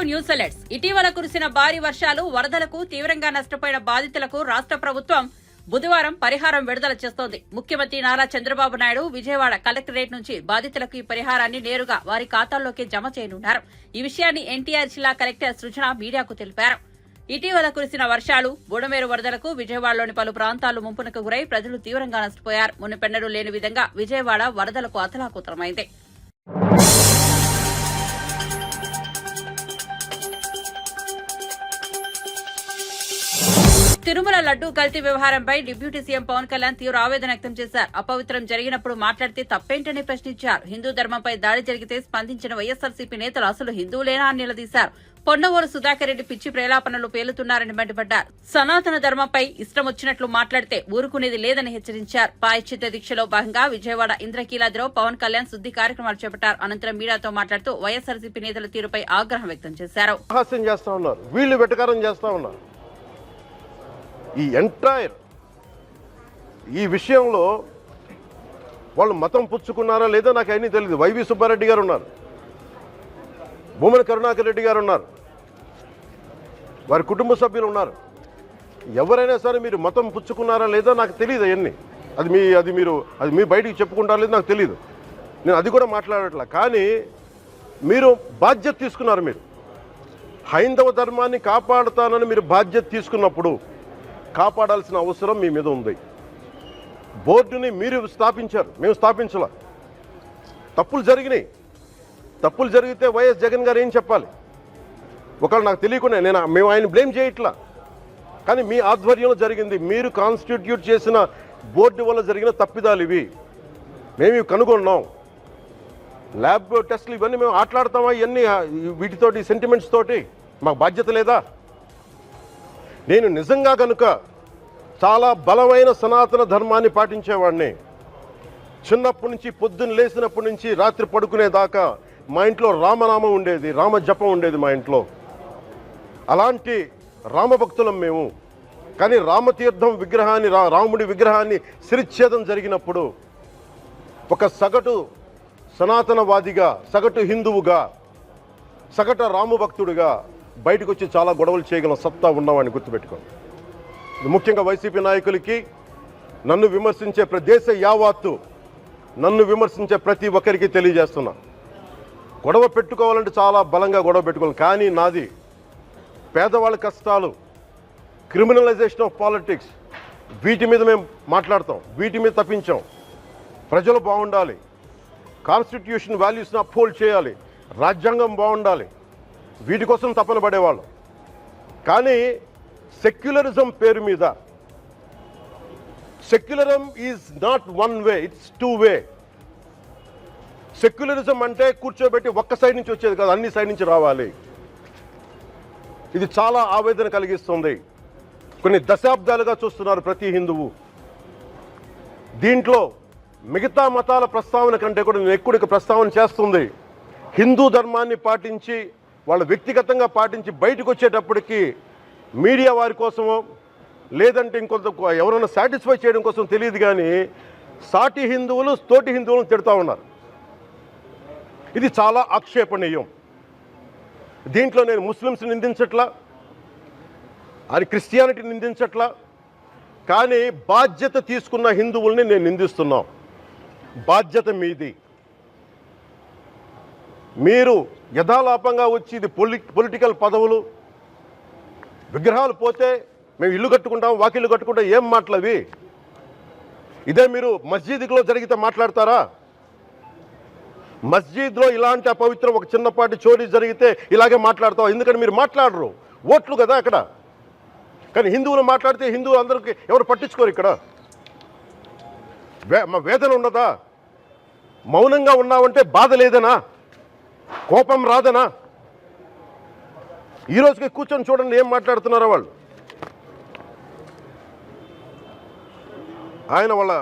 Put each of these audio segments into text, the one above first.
News alerts. ఇటీవల కురిసిన భారీ వర్షాలు, వరదలకు తీవ్రంగా నష్టపోయిన బాధితులకు రాష్ట్ర ప్రభుత్వం బుధవారం పరిహారం విడుదల చేస్తోంది. ముఖ్యమంత్రి నారా చంద్రబాబు నాయుడు విజయవాడ కలెక్టరేట్ నుంచి బాధితులకు ఈ పరిహారాన్ని నేరుగా వారి ఖాతాల్లోకి జమ చేయనున్నారు. ఈ విషయాన్ని ఎన్టీఆర్ జిల్లా కలెక్టర్ సృజన మీడియాకు తెలిపారు. ఇటీవల కురిసిన వర్షాలు, బుడమేరు వరదలకు విజయవాడలోని పలు ప్రాంతాలు ముంపునకు గురై ప్రజలు తీవ్రంగా నష్టపోయారు. మునుపెన్నడూ లేని విధంగా విజయవాడ వరదలకు అతలాకుతలమైంది. తిరుమల లడ్డూ కల్తీ వ్యవహారంపై డిప్యూటీ సీఎం పవన్ కళ్యాణ్ తీవ్ర ఆవేదన వ్యక్తం చేశారు. అపవిత్రం జరిగినప్పుడు మాట్లాడితే తప్పేంటని ప్రశ్నించారు. హిందూ ధర్మంపై దాడి జరిగితే స్పందించిన వైఎస్సార్సీపీ నేతలు అసలు హిందువులేనా అని నిలదీశారు. పొన్నవోలు సుధాకర్ రెడ్డి పిచ్చి ప్రేలాపనలు పేలుతున్నారని మండిపడ్డారు. సనాతన ధర్మంపై ఇష్టం వచ్చినట్లు మాట్లాడితే ఊరుకునేది లేదని హెచ్చరించారు. పాయశ్చిత్త దీక్షలో భాగంగా విజయవాడ ఇంద్రకీలాద్రిలో పవన్ కళ్యాణ్ శుద్ది కార్యక్రమాలు చేపట్టారు. అనంతరం మీడియాతో మాట్లాడుతూ వైఎస్సార్సీపీ నేతల తీరుపై ఆగ్రహం వ్యక్తం చేశారు. ఈ ఎంటైర్ ఈ విషయంలో వాళ్ళు మతం పుచ్చుకున్నారా లేదా నాకు అన్నీ తెలియదు. వైవి సుబ్బారెడ్డి గారు ఉన్నారు, భూమన కరుణాకర్ రెడ్డి గారు ఉన్నారు, వారి కుటుంబ సభ్యులు ఉన్నారు. ఎవరైనా సరే మీరు మతం పుచ్చుకున్నారా లేదా నాకు తెలియదు. అవన్నీ అది మీరు బయటికి చెప్పుకుంటారా లేదు నాకు తెలియదు. నేను అది కూడా మాట్లాడట్లా. కానీ మీరు బాధ్యత తీసుకున్నారు. మీరు హైందవ ధర్మాన్ని కాపాడుతానని మీరు బాధ్యత తీసుకున్నప్పుడు కాపాడాల్సిన అవసరం మీ మీద ఉంది. బోర్డుని మీరు స్థాపించారు, మేము స్థాపించాల. తప్పులు జరిగినాయి. తప్పులు జరిగితే వైఎస్ జగన్ గారు ఏం చెప్పాలి? ఒకవేళ నాకు తెలియకుండా మేము ఆయన బ్లేమ్ చేయట్లా. కానీ మీ ఆధ్వర్యంలో జరిగింది. మీరు కాన్స్టిట్యూట్ చేసిన బోర్డు వల్ల జరిగిన తప్పిదాలు ఇవి. మేము ఇవి కనుగొన్నాం. ల్యాబ్ టెస్టులు ఇవన్నీ మేము ఆటలాడతామా? ఇవన్నీ వీటితోటి సెంటిమెంట్స్ తోటి మాకు బాధ్యత లేదా? నేను నిజంగా కనుక చాలా బలమైన సనాతన ధర్మాన్ని పాటించేవాడిని. చిన్నప్పటి నుంచి పొద్దున్న లేచినప్పటి నుంచి రాత్రి పడుకునేదాకా మా ఇంట్లో రామనామం ఉండేది, రామ జపం ఉండేది మా ఇంట్లో. అలాంటి రామభక్తులం మేము. కానీ రామతీర్థం విగ్రహాన్ని, రాముడి విగ్రహాన్ని శిరచ్ఛేదం జరిగినప్పుడు ఒక సగటు సనాతనవాదిగా, సగటు హిందువుగా, సగటు రామభక్తుడిగా బయటకు వచ్చి చాలా గొడవలు చేయగల సత్తా ఉన్నవాడిని గుర్తుపెట్టుకోండి. ముఖ్యంగా వైసీపీ నాయకులకి, నన్ను విమర్శించే దేశ యావత్తు నన్ను విమర్శించే ప్రతి ఒక్కరికి తెలియజేస్తున్నా, గొడవ పెట్టుకోవాలంటే చాలా బలంగా గొడవ పెట్టుకోవాలి. కానీ నాది పేదవాళ్ళ కష్టాలు, క్రిమినలైజేషన్ ఆఫ్ పాలిటిక్స్, వీటి మీద మేము మాట్లాడతాం, వీటి మీద తప్పించాం. ప్రజలు బాగుండాలి, కాన్స్టిట్యూషన్ వాల్యూస్ని అప్హోల్డ్ చేయాలి, రాజ్యాంగం బాగుండాలి, వీటి కోసం తపన పడేవాళ్ళు. కానీ సెక్యులరిజం పేరు మీద, secularism is not one way, it's two way. Secularism అంటే కూర్చోబెట్టి ఒక్క సైడ్ నుంచి వచ్చేది కాదు, అన్ని సైడ్ నుంచి రావాలి. ఇది చాలా ఆవేదన కలిగిస్తుంది. కొన్ని దశాబ్దాలుగా చూస్తున్నారు ప్రతి హిందువు. దీంట్లో మిగతా మతాల ప్రస్తావన కంటే కూడా నేను ఎక్కువ ప్రస్తావన చేస్తుంది. హిందూ ధర్మాన్ని పాటించి, వాళ్ళు వ్యక్తిగతంగా పాటించి బయటకు వచ్చేటప్పటికి మీడియా వారి కోసమో లేదంటే ఇంకొంత ఎవరైనా సాటిస్ఫై చేయడం కోసం తెలియదు, కానీ సాటి హిందువులు తోటి హిందువులను తిడుతూ ఉన్నారు. ఇది చాలా ఆక్షేపణీయం. దీంట్లో నేను ముస్లిమ్స్ నిందించట్లా, అది క్రిస్టియానిటీ నిందించట్లా. కానీ బాధ్యత తీసుకున్న హిందువుల్ని నేను నిందిస్తున్నాం. బాధ్యత మీది. మీరు యథాలాపంగా వచ్చి ఇది పొలిటికల్ పదవులు, విగ్రహాలు పోతే మేము ఇల్లు కట్టుకుంటాం, వాకిళ్ళు కట్టుకుంటాం, ఏం మాటలవి? ఇదే మీరు మస్జిద్లో జరిగితే మాట్లాడతారా? మస్జిద్లో ఇలాంటి అపవిత్రం ఒక చిన్నపాటి చోరీ జరిగితే ఇలాగే మాట్లాడతాం. ఎందుకంటే మీరు మాట్లాడరు, ఓట్లు కదా అక్కడ. కానీ హిందువులు మాట్లాడితే హిందువులు అందరికీ ఎవరు పట్టించుకోరు. ఇక్కడ మా వేదన ఉన్నదా? మౌనంగా ఉన్నామంటే బాధ లేదనా? కోపం రాదనా? ఈ రోజుకి కూర్చొని చూడండి ఏం మాట్లాడుతున్నారో వాళ్ళు. ఆయన వాళ్ళ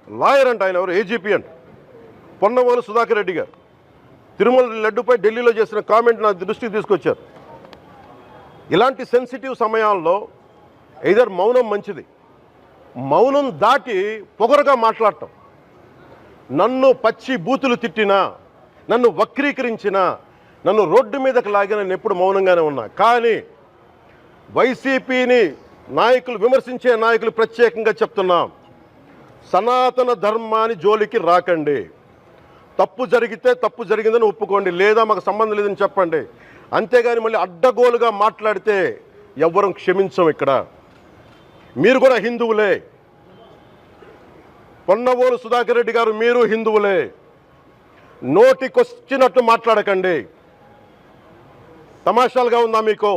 లాయర్ అంట, ఆయన ఎవరు, ఏజీపీ అంట, పొన్నవోలు సుధాకర్ రెడ్డి గారు తిరుమల లడ్డుపై ఢిల్లీలో చేసిన కామెంట్ నా దృష్టికి తీసుకొచ్చారు. ఇలాంటి సెన్సిటివ్ సమయాల్లో ఎయిదర్ మౌనం మంచిది, మౌనం దాటి పొగరుగా మాట్లాడటం, నన్ను పచ్చి బూతులు తిట్టినా, నన్ను వక్రీకరించినా, నన్ను రోడ్డు మీదకి లాగి నేను ఎప్పుడు మౌనంగానే ఉన్నా. కానీ వైసీపీని నాయకులు, విమర్శించే నాయకులు ప్రత్యేకంగా చెప్తున్నాం, సనాతన ధర్మాన్ని జోలికి రాకండి. తప్పు జరిగితే తప్పు జరిగిందని ఒప్పుకోండి, లేదా మాకు సంబంధం లేదని చెప్పండి. అంతేగాని మళ్ళీ అడ్డగోలుగా మాట్లాడితే ఎవ్వరం క్షమించం. ఇక్కడ మీరు కూడా హిందువులే, పొన్నవోలు సుధాకర్ రెడ్డి గారు మీరు హిందువులే. నోటికొచ్చినట్టు మాట్లాడకండి. తమాషాలుగా ఉందా మీకు?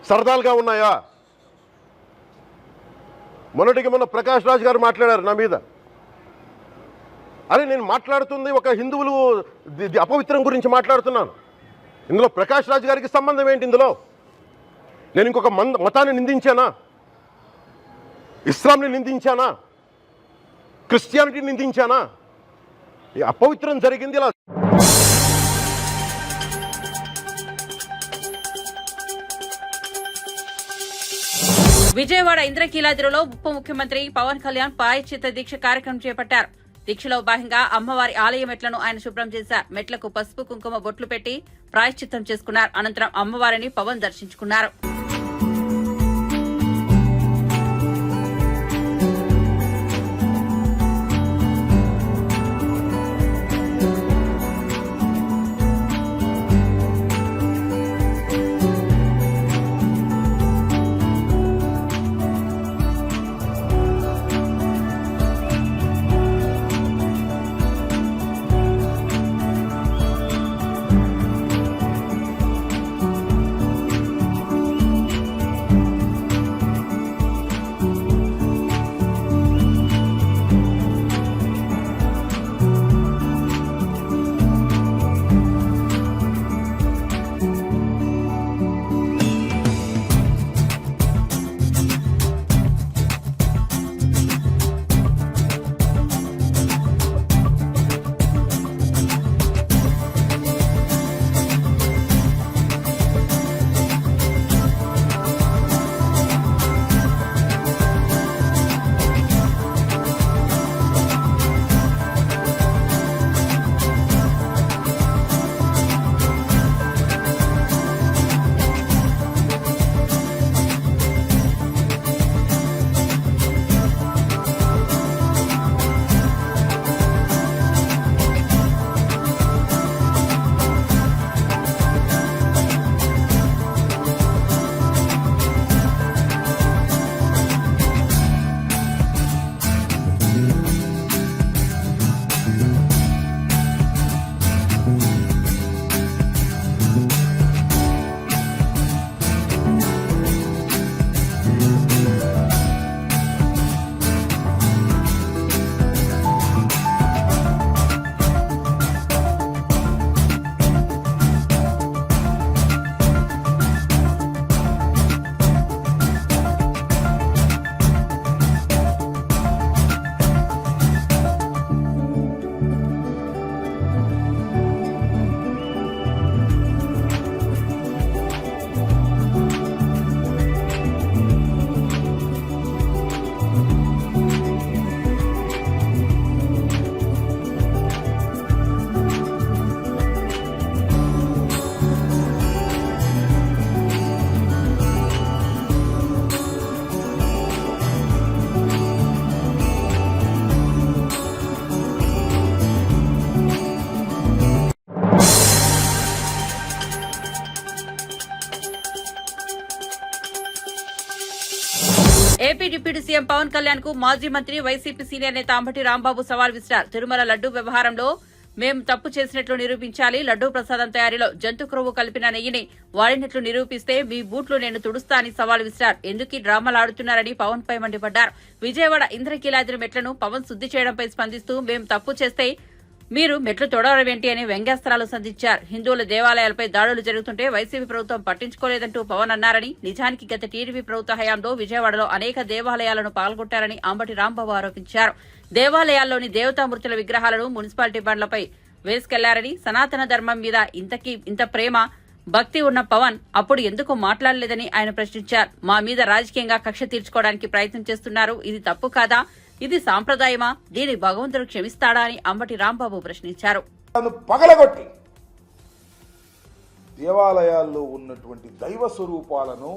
సరదాలుగా ఉన్నాయా? మొన్న ప్రకాష్ రాజ్ గారు మాట్లాడారు నా మీద. అరే నేను మాట్లాడుతుంది ఒక హిందువులు అపవిత్రం గురించి మాట్లాడుతున్నాను. ఇందులో ప్రకాష్ రాజ్ గారికి సంబంధం ఏంటి? ఇందులో నేను ఇంకొక మతాన్ని నిందించానా? ఇస్లాంని నిందించానా? క్రిస్టియానిటీని నిందించానా? ఈ అపవిత్రం జరిగింది ఇలా. విజయవాడ ఇంద్రకీలాద్రిలో ఉప ముఖ్యమంత్రి పవన్ కళ్యాణ్ ప్రాయశ్చిత్త దీక్ష కార్యక్రమం చేపట్టారు. దీక్షలో భాగంగా అమ్మవారి ఆలయ మెట్లను ఆయన శుభ్రం చేశారు. మెట్లకు పసుపు కుంకుమ బొట్లు పెట్టి ప్రాయశ్చిత్తం చేసుకున్నారు. అనంతరం అమ్మవారిని పవన్ దర్శించుకున్నారు. AP deputy CM Pawan Kalyan కు మాజీ మంత్రి వైసీపీ సీనియర్ నేత అంబటి రాంబాబు సవాల్ విసిరారు. తిరుమల లడ్డూ వ్యవహారంలో మేం తప్పు చేసినట్లు నిరూపించాలి. లడ్డూ ప్రసాదం తయారీలో జంతు క్రొవ్వు కలిపిన నెయ్యిని వాడినట్లు నిరూపిస్తే మీ బూట్లు నేను తుడుస్తా అని సవాల్ విసిరారు. ఎందుకు డ్రామాలాడుతున్నారని పవన్ పై మండిపడ్డారు. విజయవాడ ఇంద్రకీలాద్రి మెట్లను పవన్ శుద్ది చేయడంపై స్పందిస్తూ మేం తప్పు చేస్తే మీరు మెట్లు తొడవడమేంటి అని వ్యంగ్యాస్త్రాలు సంధించారు. హిందువుల దేవాలయాలపై దాడులు జరుగుతుంటే వైసీపీ ప్రభుత్వం పట్టించుకోలేదంటూ పవన్ అన్నారని, నిజానికి గత టీడీపీ ప్రభుత్వ హయాంలో విజయవాడలో అనేక దేవాలయాలను పాల్గొట్టారని అంబటి రాంబాబు ఆరోపించారు. దేవాలయాల్లోని దేవతామూర్తుల విగ్రహాలను మున్సిపాలిటీ బండ్లపై వేసుకెళ్లారని, సనాతన ధర్మం మీద ఇంత ప్రేమ భక్తి ఉన్న పవన్ అప్పుడు ఎందుకు మాట్లాడలేదని ఆయన ప్రశ్నించారు. మా మీద రాజకీయంగా కక్ష తీర్చుకోవడానికి ప్రయత్నం చేస్తున్నారు. ఇది తప్పు కాదా? ఇది సాంప్రదాయమా? దీని భగవంతుడు క్షమిస్తాడా అని అంబటి రాంబాబు ప్రశ్నించారు. పగలగొట్టి దేవాలయాల్లో ఉన్నటువంటి దైవ స్వరూపాలను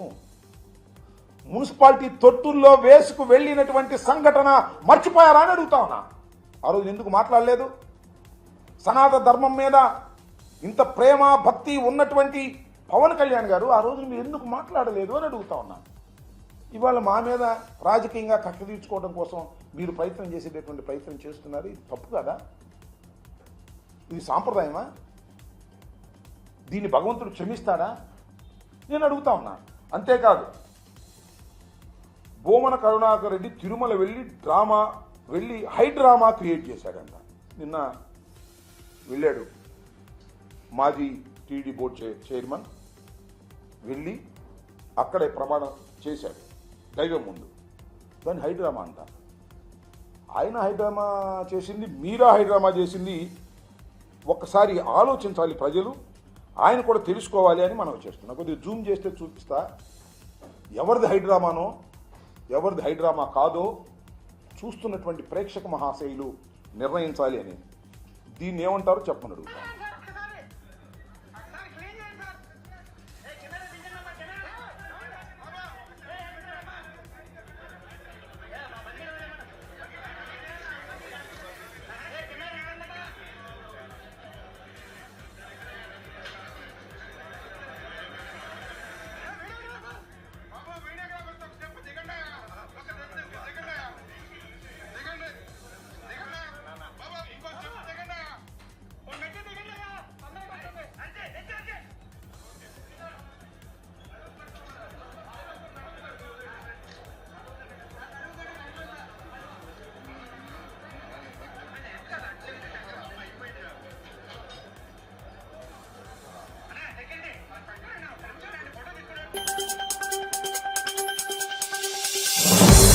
మున్సిపాలిటీ తొట్టుల్లో వేసుకు వెళ్ళినటువంటి సంఘటన మర్చిపోయారా అని అడుగుతా ఉన్నా. ఆ రోజు ఎందుకు మాట్లాడలేదు? సనాతన ధర్మం మీద ఇంత ప్రేమ భక్తి ఉన్నటువంటి పవన్ కళ్యాణ్ గారు ఆ రోజు మీరు ఎందుకు మాట్లాడలేదు అని అడుగుతా ఉన్నా. ఇవాళ మా మీద రాజకీయంగా కక్ష తీర్చుకోవడం కోసం మీరు ప్రయత్నం చేసేటటువంటి ప్రయత్నం చేస్తున్నారు. ఇది తప్పు కదా? ఇది సాంప్రదాయమా? దీన్ని భగవంతుడు క్షమిస్తాడా? నేను అడుగుతా ఉన్నా. అంతేకాదు, భూమన కరుణాకర్ రెడ్డి తిరుమల వెళ్ళి హై డ్రామా క్రియేట్ చేశాడంట. నిన్న వెళ్ళాడు మాజీ టీడీ బోర్డు చైర్మన్, వెళ్ళి అక్కడే ప్రమాణం చేశాడు దైవం ముందు. దాన్ని హై డ్రామా అంట. ఆయన హై డ్రామా చేసింది, మీరా హై డ్రామా చేసింది, ఒక్కసారి ఆలోచించాలి ప్రజలు. ఆయన కూడా తెలుసుకోవాలి అని మనం చేస్తున్నాం. కొద్దిగా జూమ్ చేస్తే చూపిస్తా ఎవరిది హై డ్రామానో ఎవరిది హై డ్రామా కాదో చూస్తున్నటువంటి ప్రేక్షక మహాశయులు నిర్ణయించాలి అని. దీన్ని ఏమంటారో చెప్పమని అడుగుతాను.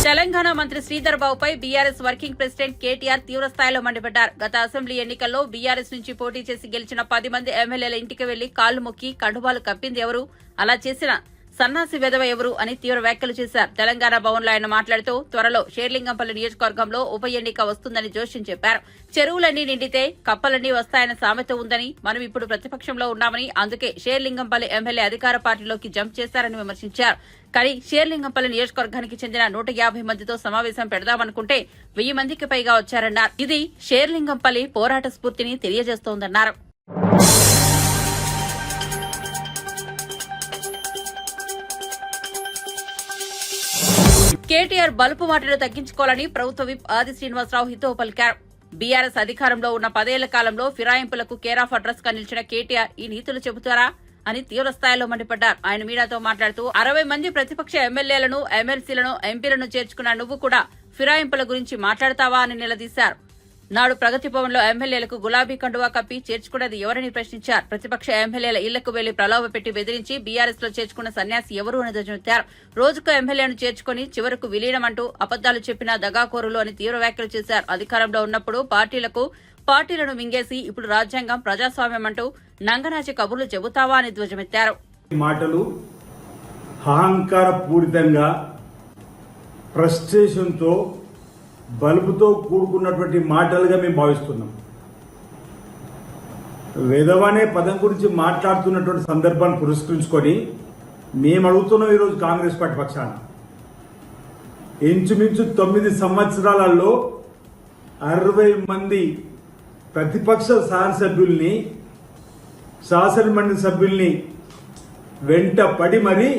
తెలంగాణ మంత్రి శ్రీధర్ బాబుపై బీఆర్ఎస్ వర్కింగ్ ప్రెసిడెంట్ కేటీఆర్ తీవ్రస్థాయిలో మండిపడ్డారు. గత అసెంబ్లీ ఎన్నికల్లో బీఆర్ఎస్ నుంచి పోటీ చేసి గెలిచిన 10 మంది ఎమ్మెల్యేల ఇంటికి వెళ్లి కాళ్లు మొక్కి కండువాలు కప్పింది ఎవరు? అలా చేసిన సన్నాసి వెధవ ఎవరు అని తీవ్ర వ్యాఖ్యలు చేశారు. తెలంగాణ భవన్లో ఆయన మాట్లాడుతూ త్వరలో షేర్లింగంపల్లి నియోజకవర్గంలో ఉప ఎన్నిక వస్తుందని జోష్యం చెప్పారు. చెరువులన్నీ నిండితే కప్పలన్నీ వస్తాయన్న సామెత ఉందని, మనం ఇప్పుడు ప్రతిపక్షంలో ఉన్నామని, అందుకే షేర్లింగంపల్లి ఎమ్మెల్యే అధికార పార్టీలోకి జంప్ చేశారని విమర్శించారు. కానీ షేర్లింగంపల్లి నియోజకవర్గానికి చెందిన 150 మందితో సమావేశం పెడదామనుకుంటే 1000 మందికి పైగా వచ్చారన్నారు. ఇది షేర్లింగంపల్లి పోరాట స్ఫూర్తిని తెలియజేస్తోందన్నారు. కేటీఆర్ బలుపు మాటలు తగ్గించుకోవాలని ప్రభుత్వ విప్ ఆది శ్రీనివాసరావు హితవు పలికారు. బీఆర్ఎస్ అధికారంలో ఉన్న 10 ఏళ్ల కాలంలో ఫిరాయింపులకు కేర్ ఆఫ్ అడ్రస్ గా నిలిచిన కేటీఆర్ ఈ నీతులు చెబుతారా అని తీవ్రస్థాయిలో మండిపడ్డారు. ఆయన మీడియాతో మాట్లాడుతూ 60 మంది ప్రతిపక్ష ఎమ్మెల్యేలను, ఎమ్మెల్సీలను, ఎంపీలను చేర్చుకున్న నువ్వు కూడా ఫిరాయింపుల గురించి మాట్లాడతావా అని నిలదీశారు. నాడు ప్రగతి భవన్ లో ఎమ్మెల్యేలకు గులాబీ కండువా కప్పి చేర్చుకున్నది ఎవరని ప్రశ్నించారు. ప్రతిపక్ష ఎమ్మెల్యేల ఇళ్లకు వెళ్లి ప్రలోభ పెట్టి బెదిరించి బీఆర్ఎస్ లో చేర్చుకున్న సన్యాసి ఎవరు అని ధ్వజమెత్తారు. రోజుకు ఎమ్మెల్యేను చేర్చుకుని చివరకు విలీనమంటూ అబద్దాలు చెప్పిన దగాకోరులు అని తీవ్ర వ్యాఖ్యలు చేశారు. అధికారంలో ఉన్నప్పుడు పార్టీలను మింగేసి ఇప్పుడు రాజ్యాంగం, ప్రజాస్వామ్యం అంటూ నంగనాచి కబుర్లు చెబుతావా అని ధ్వజమెత్తారు. మాటలు అహంకార పూరితంగా, ఫ్రస్ట్రేషన్ తో, బలుపుతో కూడుకున్నటువంటి మాటలుగా మేము భావిస్తున్నాం. వేదవానే పదం గురించి మాట్లాడుతున్నటువంటి సందర్భాన్ని పురస్కరించుకొని మేము అడుగుతున్నాం ఈరోజు కాంగ్రెస్ పార్టీ పక్షాన. ఇంచుమించు 9 సంవత్సరాలలో 60 మంది ప్రతిపక్ష శాసనసభ్యుల్ని, శాసనమండలి సభ్యుల్ని వెంట పడి మరీ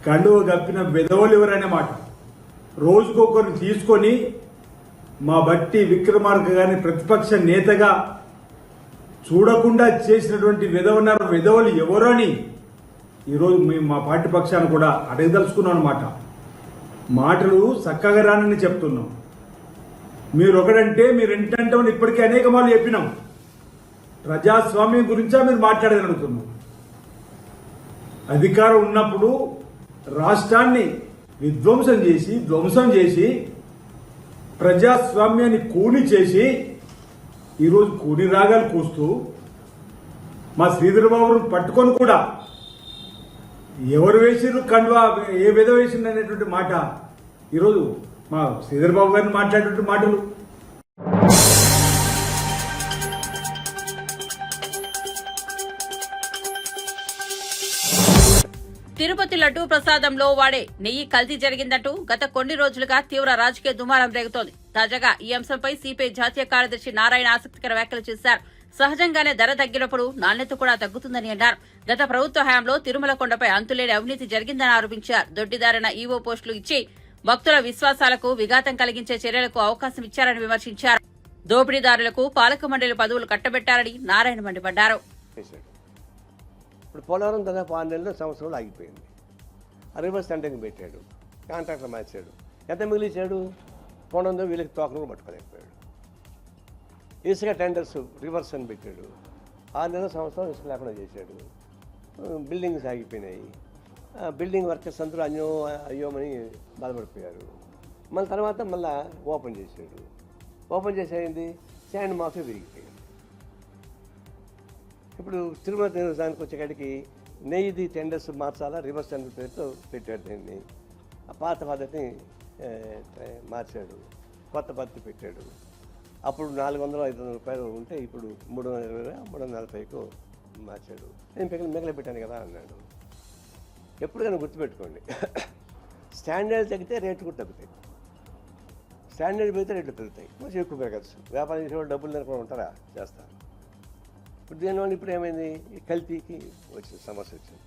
కండువ కప్పిన విధవలు ఎవరనే మాట రోజుకొకరిని తీసుకొని మా బట్టి విక్రమార్క గారిని ప్రతిపక్ష నేతగా చూడకుండా చేసినటువంటి విధవలు ఎవరో అని ఈరోజు మేము మా పార్టీ పక్షాన్ని కూడా అడగదలుచుకున్నాం అన్నమాట. మాటలు చక్కగా రానని చెప్తున్నాం. మీరు ఒకడంటే మీరు ఏంటంటే ఇప్పటికే అనేక మార్లు చెప్పినాం. ప్రజాస్వామ్యం గురించా మీరు మాట్లాడదని అడుగుతున్నాం. అధికారం ఉన్నప్పుడు రాష్ట్రాన్ని ధ్వంసం చేసి ప్రజాస్వామ్యాన్ని కూని చేసి ఈరోజు కూని రాగాలు కూస్తూ మా శ్రీధర్ బాబును పట్టుకొని కూడా ఎవరు వేసిర్రు కండువా, ఏ విధ వేసింది అనేటువంటి మాట ఈరోజు మా శ్రీధర్ బాబు గారిని మాట్లాడేటువంటి మాటలు. తిరుపతి లడ్డూ ప్రసాదంలో వాడే నెయ్యి కల్తీ జరిగిందంటూ గత కొన్ని రోజులుగా తీవ్ర రాజకీయ దుమారం రేగుతోంది. తాజాగా ఈ అంశంపై సిపిఐ జాతీయ కార్యదర్శి నారాయణ ఆసక్తికర వ్యాఖ్యలు చేశారు. సహజంగానే ధర తగ్గినప్పుడు నాణ్యత కూడా తగ్గుతుందని అన్నారు. గత ప్రభుత్వ హయాంలో తిరుమల కొండపై అంతులేని అవినీతి జరిగిందని ఆరోపించారు. దొడ్డిదారిన ఈవో పోస్టులు ఇచ్చి భక్తుల విశ్వాసాలకు విఘాతం కలిగించే చర్యలకు అవకాశం ఇచ్చారని విమర్శించారు. దోపిడీదారులకు పాలక మండలి పదవులు కట్టబెట్టారని నారాయణ మండిపడ్డారు. ఇప్పుడు పోలవరం దాదాపు 6 నెలలు సంవత్సరాలు ఆగిపోయింది. రివర్స్ టెండరింగ్ పెట్టాడు, కాంట్రాక్టర్ మార్చాడు. ఎంత మిగిలిచ్చాడు? 200 వీళ్ళకి తోకను పట్టుకోలేకపోయాడు. ఇసుక టెండర్స్ రివర్స్ అని పెట్టాడు. 6 నెలల సంవత్సరం ఇసుక లేకుండా చేశాడు. బిల్డింగ్స్ ఆగిపోయినాయి. బిల్డింగ్ వర్కర్స్ అందరూ అయ్యోమని బాధపడిపోయారు. మళ్ళీ తర్వాత మళ్ళీ ఓపెన్ చేశాడు. ఓపెన్ చేసేది శాండ్ మాఫీ విరిగిపోయింది. ఇప్పుడు తిరుమల దేవస్థానానికి వచ్చేకాడికి నెయ్యిది టెండర్స్ మార్చాలా, రివర్స్ టెండర్ పేరుతో పెట్టాడు. దీన్ని ఆ పాత పద్ధతిని మార్చాడు, కొత్త పద్ధతి పెట్టాడు. అప్పుడు 400-500 రూపాయలు ఉంటే ఇప్పుడు 320-340కు మార్చాడు. నేను మిగిలి పెట్టాను కదా అన్నాడు. ఎప్పుడు కానీ గుర్తుపెట్టుకోండి, స్టాండర్డ్ తగ్గితే రేట్లు కూడా తగ్గుతాయి. స్టాండర్డ్ పెడితే రేట్లు పెరుగుతాయి, కొంచెం ఎక్కువ పెరగచ్చు. వ్యాపారం చేసేవాళ్ళు డబ్బులు తినకుండా ఉంటారా? చేస్తారు. ఇప్పుడు దీనివల్ల ఇప్పుడు ఏమైంది? కల్తీకి వచ్చింది, సమస్య వచ్చింది.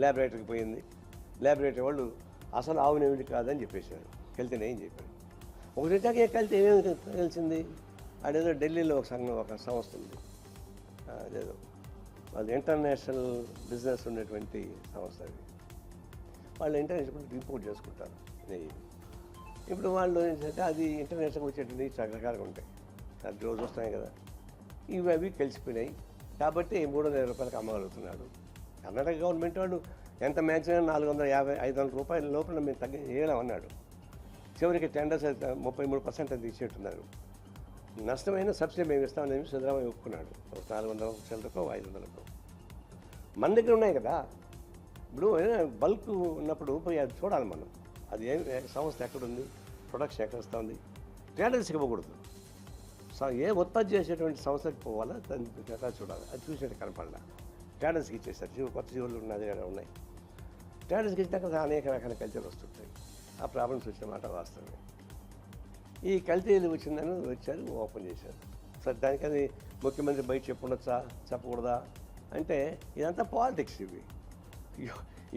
ల్యాబొరేటరీకి పోయింది. ల్యాబొరేటరీ వాళ్ళు అసలు ఆవు నెయ్యి కాదని చెప్పేశారు, కల్తీ నెయ్యి చెప్పారు. ఒకటి ఏ కల్తీ ఏమేమి తెలిసింది? అదేదో ఢిల్లీలో ఒక సంస్థ ఉంది, అదేదో అది ఇంటర్నేషనల్ బిజినెస్ ఉన్నటువంటి సంస్థ. అది వాళ్ళు ఇంటర్నేషనల్ ఇంపోర్ట్ చేసుకుంటారు నెయ్యి. ఇప్పుడు వాళ్ళు ఏంటంటే అది ఇంటర్నేషనల్ వచ్చేటువంటి రకరకాలుగా ఉంటాయి, అది రోజు వస్తాయి కదా. ఇవి అవి కలిసిపోయినాయి కాబట్టి 300 రూపాయలకు అమ్మగలుగుతున్నాడు. కర్ణాటక గవర్నమెంట్ వాళ్ళు ఎంత మ్యాక్సిమం 450-500 రూపాయల లోపల మేము వేయలేమన్నాడు. చివరికి టెండర్స్ 33% అది ఇచ్చేట్టున్నారు. నష్టమైన సబ్సిడీ మేము ఇస్తామని సిద్ధరామయ్య ఒప్పుకున్నాడు. 400 500. మన దగ్గర ఉన్నాయి కదా. ఇప్పుడు బల్క్ ఉన్నప్పుడు పోయి అది చూడాలి మనం. అది సంస్థ ఎక్కడుంది, ప్రొడక్షన్ ఎక్కడ వస్తుంది, ట్రేడర్స్కి ఇవ్వకూడదు. ఏ ఉత్పత్తి చేసేటువంటి సంస్థకి పోవాలా, దాన్ని ఎట్లా చూడాలి, అది చూసినట్టు కనపడాల. ట్రేడర్స్కి ఇచ్చేస్తారు. కొత్త జీవులు ఉన్నది ఉన్నాయి. ట్రేడర్స్కి ఇచ్చినాక అనేక రకాల కల్చర్లు వస్తుంటాయి. ఆ ప్రాబ్లమ్స్ వచ్చిన మాట వాస్తవమే. ఈ కల్తీలు వచ్చిందని వచ్చారు, ఓపెన్ చేశారు. సరే, దానికది ముఖ్యమంత్రి బయట చెప్పుండొచ్చా, చెప్పకూడదా అంటే ఇదంతా పాలిటిక్స్. ఇవి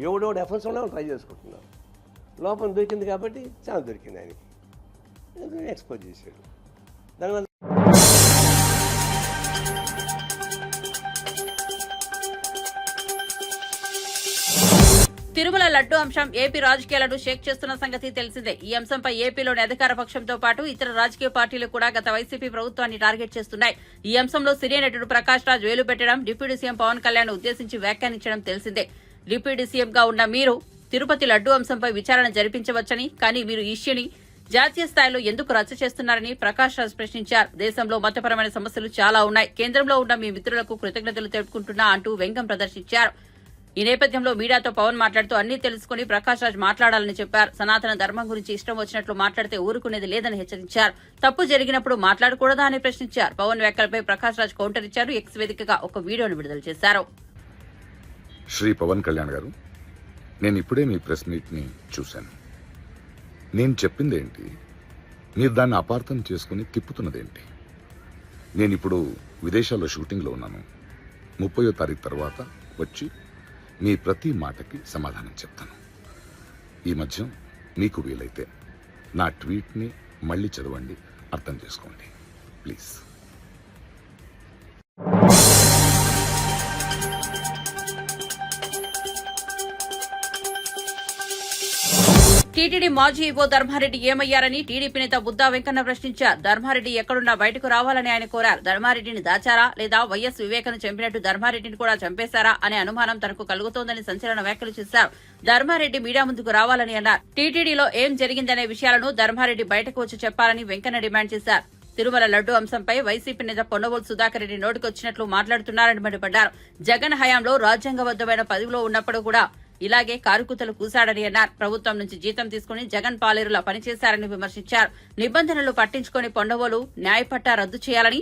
ఎవడో ఎఫెన్స్ వల్ల ట్రై చేసుకుంటున్నారు. లోపల దొరికింది కాబట్టి చాలా దొరికింది ఆయనకి, ఎక్స్పోజ్ చేశాడు. దానివల్ల తిరుమల లడ్డూ అంశం ఏపీ రాజకీయాలను షేక్ చేస్తున్న సంగతి తెలిసిందే. ఈ అంశంపై ఏపీలోని అధికార పక్షంతో పాటు ఇతర రాజకీయ పార్టీలు కూడా గత వైసీపీ ప్రభుత్వాన్ని టార్గెట్ చేస్తున్నాయి. ఈ అంశంలో సినీ నటుడు ప్రకాష్ రాజ్ వేలు పెట్టడం, డిప్యూటీ సీఎం పవన్ కళ్యాణ్ ఉద్దేశించి వ్యాఖ్యానించడం తెలిసిందే. డిప్యూటీ సీఎంగా ఉన్న మీరు తిరుపతి లడ్డూ అంశంపై విచారణ జరిపించవచ్చని, కానీ మీరు ఈ ఇష్యూని జాతీయ స్థాయిలో ఎందుకు రచ్చ చేస్తున్నారని ప్రకాష్ రాజ్ ప్రశ్నించారు. దేశంలో మతపరమైన సమస్యలు చాలా ఉన్నాయి. కేంద్రంలో ఉన్న మీ మిత్రులకు కృతజ్ఞతలు తెలుపుకుంటున్నా అంటూ వ్యంగ్యం ప్రదర్శించారు. ఈ నేపథ్యంలో మీడియాతో పవన్ మాట్లాడుతూ అన్ని తెలుసుకుని ప్రకాష్ రాజ్ మాట్లాడాలని చెప్పారు. సనాతన ధర్మం గురించి ఇష్టం వచ్చినట్లు మాట్లాడితే ఊరుకునేది లేదని హెచ్చరించారు. తప్పు జరిగినప్పుడు మాట్లాడకూడదా అని ప్రశ్నించారు. పవన్ వ్యాఖ్యలపై ప్రకాష్ రాజ్ కౌంటర్ ఇచ్చారు. ఎక్స్ వేదికగా ఒక వీడియోను విడుదల చేశారు. శ్రీ పవన్ కళ్యాణ్ గారు, నేను ఇప్పుడే మీ ప్రెస్ మీట్ ని చూశాను. నేను చెప్పిందేంటి, మీరు దాన్ని అపార్థం చేసుకుని తిప్పుతున్నదేంటి? నేను ఇప్పుడు విదేశాల్లో షూటింగ్లో ఉన్నాను. 30వ తారీఖు తర్వాత వచ్చి మీ ప్రతి మాటకి సమాధానం చెప్తాను. ఈ మధ్య మీకు వీలైతే నా ట్వీట్ని మళ్ళీ చదవండి, అర్థం చేసుకోండి ప్లీజ్. టీటీడీ మాజీ ఈవో ధర్మారెడ్డి ఏమయ్యారని టీడీపీ నేత బుద్దా వెంకన్న ప్రశ్నించారు. ధర్మారెడ్డి ఎక్కడున్నా బయటకు రావాలని ఆయన కోరారు. ధర్మారెడ్డిని దాచారా లేదా వైఎస్ వివేకను చంపినట్టు ధర్మారెడ్డిని కూడా చంపేశారా అనే అనుమానం తనకు కలుగుతోందని సంచలన వ్యాఖ్యలు చేశారు. ధర్మారెడ్డి మీడియా ముందుకు రావాలని అన్నారు. టీటీడీలో ఏం జరిగిందనే విషయాలను ధర్మారెడ్డి బయటకు వచ్చి చెప్పాలని వెంకన్న డిమాండ్ చేశారు. తిరుమల లడ్డూ అంశంపై వైసీపీ నేత పొన్నవోలు సుధాకర్ రెడ్డి నోటికొచ్చినట్లు మాట్లాడుతున్నారని మండిపడ్డారు. జగన్ హయాంలో రాజ్యాంగబద్దమైన పదవిలో ఉన్నప్పుడు కూడా ఇలాగే కారుకుతలు కూశాడని అన్నారు. ప్రభుత్వం నుంచి జీతం తీసుకుని జగన్ పాలేరులా పనిచేశారని విమర్శించారు. నిబంధనలు పట్టించుకుని పొన్నవోలు న్యాయపట్టా రద్దు చేయాలని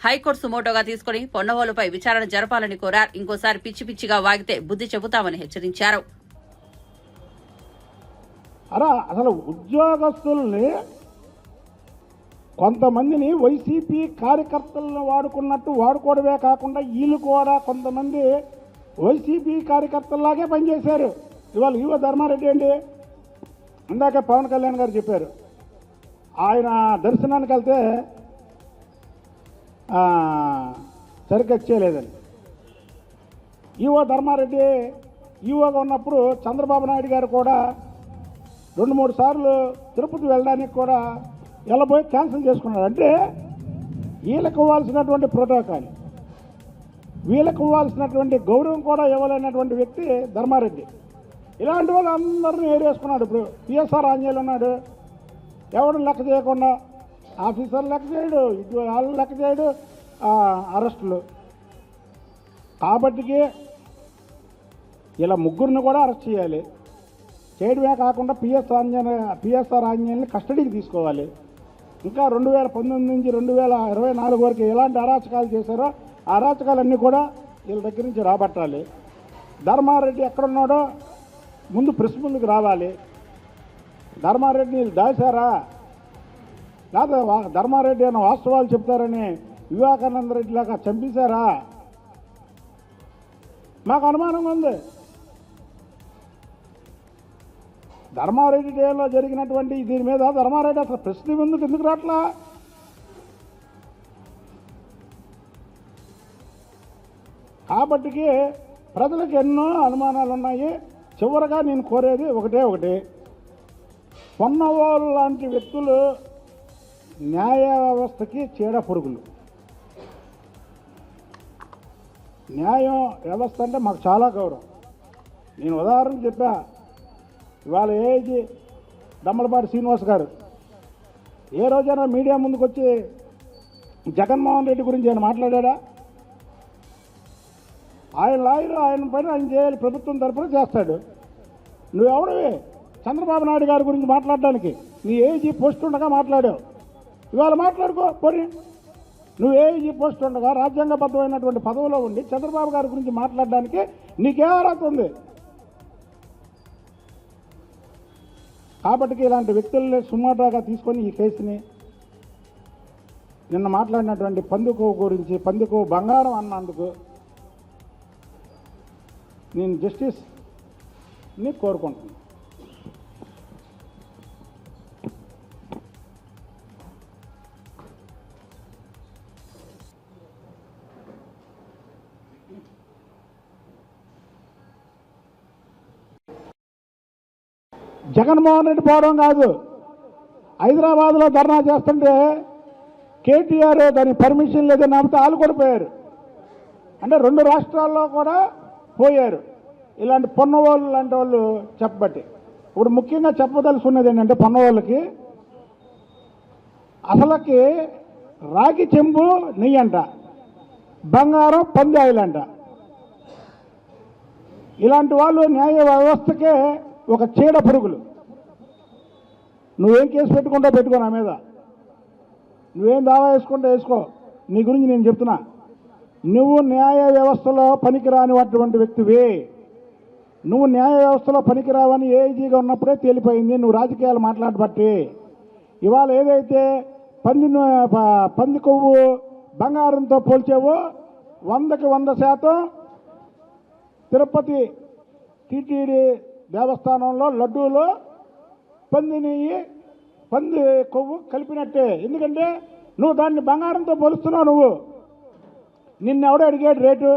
హైకోర్టు సుమోటోగా తీసుకుని పొన్నవోలుపై విచారణ జరపాలని కోరారు. ఇంకోసారి పిచ్చి పిచ్చిగా వాగితే బుద్ధి చెబుతామని హెచ్చరించారు. అసలు ఉద్యోగస్తుల్ని కొంతమందిని వైసీపీ కార్యకర్తలను వాడుకున్నట్టు వాడుకోవడమే కాకుండా వీళ్ళు కూడా కొంతమంది వైసీపీ కార్యకర్తల్లాగే పనిచేశారు. ఇవాళ ఈవో ధర్మారెడ్డి అండి, ఇందాక పవన్ కళ్యాణ్ గారు చెప్పారు, ఆయన దర్శనానికి వెళ్తే సరిగ్గా చేయలేదని. ఈవో ధర్మారెడ్డి ఈవోగా ఉన్నప్పుడు చంద్రబాబు నాయుడు గారు కూడా 2-3 సార్లు తిరుపతి వెళ్ళడానికి కూడా వెళ్ళబోయి క్యాన్సిల్ చేసుకున్నారు. అంటే వీళ్ళకి ఇవ్వాల్సినటువంటి ప్రోటోకాల్, వీళ్ళకి ఇవ్వాల్సినటువంటి గౌరవం కూడా ఇవ్వలేనటువంటి వ్యక్తి ధర్మారెడ్డి. ఇలాంటి వాళ్ళు అందరినీ ఏరేసుకున్నాడు. ఇప్పుడు పిఎస్ఆర్ ఆంజనేయులు ఉన్నాడు, ఎవడు లెక్క చేయకుండా, ఆఫీసర్లు లెక్క చేయడు, ఇటు వాళ్ళు లెక్క చేయడు, అరెస్టులు. కాబట్టికి ఇలా ముగ్గురిని కూడా అరెస్ట్ చేయాలి. చేయడమే కాకుండా పిఎస్ఆర్ ఆంజనేయుల్ని కస్టడీకి తీసుకోవాలి. ఇంకా 2019 నుంచి 2024 వరకు ఎలాంటి అరాచకాలు చేశారో ఆ అరాచకాలన్నీ కూడా వీళ్ళ దగ్గర నుంచి రాబట్టాలి. ధర్మారెడ్డి ఎక్కడున్నాడో ముందు ప్రెస్ ముందుకు రావాలి. ధర్మారెడ్డిని వీళ్ళు దాచారా, లేదా ధర్మారెడ్డి అన్న వాస్తవాలు చెప్తారని వివేకానంద రెడ్డి లాగా చంపేశారా, మాకు అనుమానంగా ఉంది. ధర్మారెడ్డి డేలో జరిగినటువంటి దీని మీద ధర్మారెడ్డి అసలు ప్రశ్న ఎందుకు రాట్లా? కాబట్టికి ప్రజలకు ఎన్నో అనుమానాలు ఉన్నాయి. చివరగా నేను కోరేది ఒకటే, పొన్నవాళ్ళు లాంటి వ్యక్తులు న్యాయ వ్యవస్థకి చీడ పురుగులు. న్యాయ వ్యవస్థ అంటే మాకు చాలా గౌరవం. నేను ఉదాహరణకు చెప్పా, ఇవాళ ఏజీ దమ్మలపాటి శ్రీనివాస్ గారు ఏ రోజైనా మీడియా ముందుకు వచ్చి జగన్మోహన్ రెడ్డి గురించి ఆయన మాట్లాడా? ఆయన లాయరు, ఆయన పైన ఆయన చేయాలి, ప్రభుత్వం తరఫున చేస్తాడు. నువ్వెవడివి చంద్రబాబు నాయుడు గారి గురించి మాట్లాడడానికి? నీ ఏజీ పోస్ట్ ఉండగా మాట్లాడావు, ఇవాళ మాట్లాడుకో పోనీ. నువ్వు ఏజీ పోస్ట్ ఉండగా రాజ్యాంగబద్ధమైనటువంటి పదవిలో ఉండి చంద్రబాబు గారి గురించి మాట్లాడడానికి నీకే అర్హత ఉంది? కాబట్టి ఇలాంటి వ్యక్తుల్ని సుమారుగా తీసుకొని ఈ కేసుని నిన్న మాట్లాడినటువంటి పందుకు గురించి, పందుకు బంగారం అన్నందుకు నేను జస్టిస్ని కోరుకుంటున్నాను. జగన్మోహన్ రెడ్డి పోవడం కాదు, హైదరాబాద్లో ధర్నా చేస్తుంటే కేటీఆర్ దానికి పర్మిషన్ లేదని నమ్మితే వాళ్ళు కూడా పోయారు. అంటే 2 రాష్ట్రాల్లో కూడా పోయారు ఇలాంటి పొన్నవాళ్ళు లాంటి వాళ్ళు చెప్పబట్టి. ఇప్పుడు ముఖ్యంగా చెప్పదలుచుకున్నది ఏంటంటే, పొన్నవాళ్ళకి అసలుకి రాగి చెంబు నెయ్యి అంట, బంగారం పందాయిలు అంట. ఇలాంటి వాళ్ళు న్యాయ వ్యవస్థకే ఒక చీడ పురుగులు. నువ్వేం కేసు పెట్టుకుంటా పెట్టుకో, నా మీద నువ్వేం దావా వేసుకుంటా వేసుకో, నీ గురించి నేను చెప్తున్నా. నువ్వు న్యాయ వ్యవస్థలో పనికిరానిటువంటి వ్యక్తివి. నువ్వు న్యాయ వ్యవస్థలో పనికిరావని ఏఐజీగా ఉన్నప్పుడే తేలిపోయింది. నువ్వు రాజకీయాలు మాట్లాడబట్టి ఇవాళ ఏదైతే పంది కొవ్వు బంగారంతో పోల్చావో 100కి 100% తిరుపతి టీటీడీ దేవస్థానంలో లడ్డూలో పంది కొవ్వు కలిపినట్టే. ఎందుకంటే నువ్వు దాన్ని బంగారంతో పోలుస్తున్నావు. నువ్వు నిన్నెవడో అడిగాడు రేటు?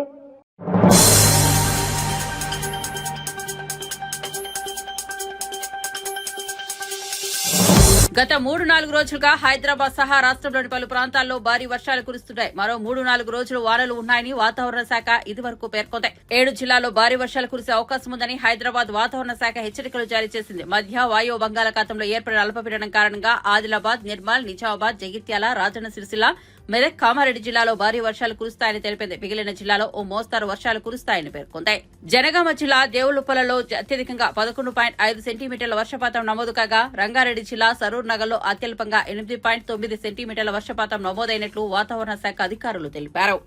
గత 3-4 రోజులుగా హైదరాబాద్ సహా రాష్ట్రంలోని పలు ప్రాంతాల్లో భారీ వర్షాలు కురుస్తున్నాయి. మరో 3-4 రోజులు వానలు ఉన్నాయని వాతావరణ శాఖ ఇదివరకు పేర్కొంది. 7 జిల్లాల్లో భారీ వర్షాలు కురిసే అవకాశం ఉందని హైదరాబాద్ వాతావరణ శాఖ హెచ్చరికలు జారీ చేసింది. మధ్య వాయువ్య బంగాళాఖాతంలో ఏర్పడిన అల్పపీడనం కారణంగా ఆదిలాబాద్, నిర్మల్, నిజామాబాద్, జగిత్యాల, రాజన్న సిరిసిల్ల, మెదక్, కామారెడ్డి జిల్లాలో భారీ వర్షాలు కురుస్తాయని తెలిపింది. మిగిలిన జిల్లాలో ఓ మోస్తారు వర్షాలు కురుస్తాయని పేర్కొంది. జనగామ జిల్లా దేవులుప్పలలో అత్యధికంగా 11.5 సెంటీమీటర్ల వర్షపాతం నమోదు కాగా, రంగారెడ్డి జిల్లా సరూర్ నగర్లో అత్యల్పంగా 8.9 సెంటీమీటర్ల వర్షపాతం నమోదైనట్లు వాతావరణ శాఖ అధికారులు తెలిపారు.